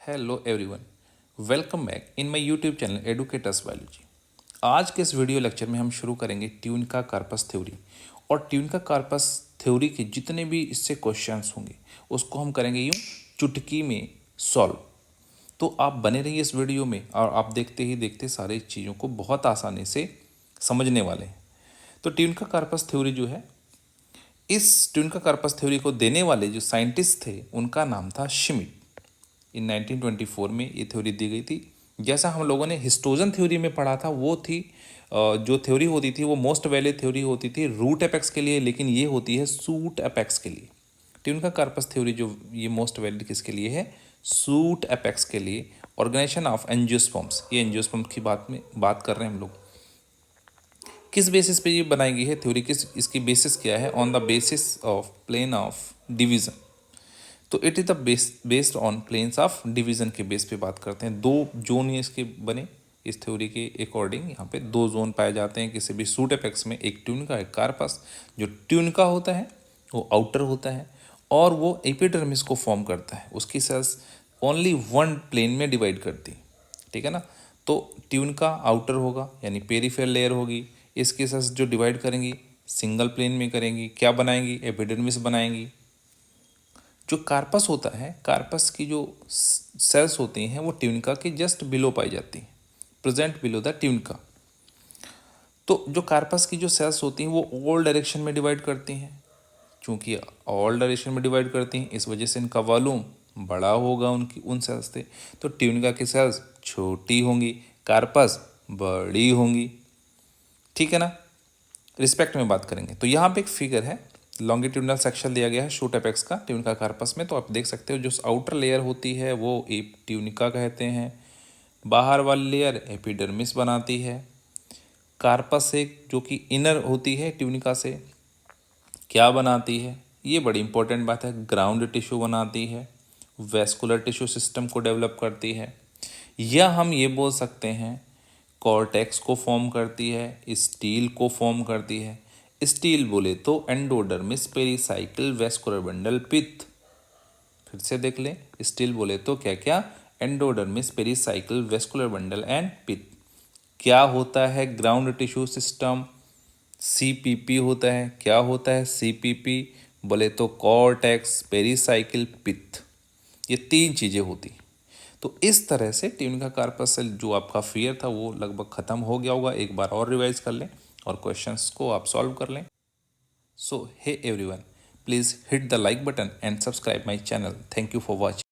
Hello everyone, welcome back in my YouTube channel educators biology. आज के इस video lecture में हम शुरू करेंगे ट्यूनिका कार्पस थ्योरी। और ट्यूनिका कार्पस थ्योरी के जितने भी इससे क्वेश्चंस होंगे उसको हम करेंगे यूँ चुटकी में सॉल्व। तो आप बने रहिए इस वीडियो में और आप देखते ही देखते सारी चीज़ों को बहुत आसानी से समझने वाले हैं। तो ट्यूनिका कार्पस थ्योरी जो है, इस ट्यूनिका कार्पस थ्योरी को देने वाले जो साइंटिस्ट थे उनका नाम था श्मिट। इन 1924 में ये थ्योरी दी गई थी। जैसा हम लोगों ने हिस्टोजन थ्योरी में पढ़ा था, वो थी जो थ्योरी होती थी वो मोस्ट वैलिड थ्योरी होती थी रूट एपेक्स के लिए, लेकिन ये होती है सूट एपेक्स के लिए। ट्यूनिका कार्पस थ्योरी जो ये मोस्ट वैलिड किसके लिए है? सूट एपेक्स के लिए। ऑर्गेनाइजेशन ऑफ एंजियोस्पर्म्स, ये एंजियोस्पर्म की बात कर रहे हैं हम लोग। किस बेसिस पे ये बनाई गई है थ्योरी, किस इसकी बेसिस क्या है? On the basis of plane of division. तो it is the based on planes of division के बेस पे बात करते हैं। दो जोन ये इसके बने इस थ्योरी के अकॉर्डिंग। यहाँ पे दो जोन पाए जाते हैं किसी भी सूट एपेक्स में, एक ट्यूनिका एक कार्पस। जो ट्यूनिका होता है वो आउटर होता है और वो एपिडर्मिस को फॉर्म करता है। उसकी सेल्स ओनली वन प्लेन में डिवाइड करती, ठीक है ना। तो ट्यूनिका आउटर होगा यानी पेरिफेरल लेयर होगी। इसकी सेल्स जो डिवाइड करेंगी सिंगल प्लेन में करेंगी, क्या बनाएंगी? एपिडर्मिस बनाएंगी। जो कार्पस होता है, कार्पस की जो सेल्स होती हैं वो ट्यूनिका के जस्ट बिलो पाई जाती हैं, प्रेजेंट बिलो द ट्यूनिका। तो जो कार्पस की जो सेल्स होती हैं वो ऑल डायरेक्शन में डिवाइड करती हैं। चूंकि ऑल डायरेक्शन में डिवाइड करती हैं इस वजह से इनका वॉल्यूम बड़ा होगा उनकी उन सेल्स से। तो ट्यूनिका की सेल्स छोटी होंगी, कार्पस बड़ी होंगी, ठीक है ना। रिस्पेक्ट में बात करेंगे तो यहाँ पे एक फिगर है, लॉन्गिट्यूडनल सेक्शन दिया गया है शूट एपेक्स का ट्यूनिका कार्पस में। तो आप देख सकते हो जो आउटर लेयर होती है वो ट्यूनिका कहते हैं, बाहर वाली लेयर एपिडर्मिस बनाती है। कार्पस एक जो कि इनर होती है ट्यूनिका से क्या बनाती है? ये बड़ी इंपॉर्टेंट बात है, ग्राउंड टिश्यू बनाती है, वेस्कुलर टिश्यू सिस्टम को डेवलप करती है, या हम ये बोल सकते हैं कॉर्टेक्स को फॉर्म करती है, स्टील को फॉर्म करती है। स्टील बोले तो एंडोडर्मिस पेरिसाइकिल वेस्कुलर बंडल पित्त। फिर से देख लें, स्टील बोले तो क्या क्या? Endodermis pericycle vascular bundle and पित्त। क्या होता है ग्राउंड टिश्यू सिस्टम? सीपीपी होता है। क्या होता है सीपीपी? बोले तो कॉर्टेक्स पेरिसाइकिल पित्त। ये तीन चीज़ें होती। तो इस तरह से ट्यूनिका कार्पस से जो आपका फियर था वो लगभग ख़त्म हो गया होगा। एक बार और रिवाइज कर लें और क्वेश्चंस को आप सॉल्व कर लें। So hey everyone, please hit the like button and subscribe my channel. Thank you for watching.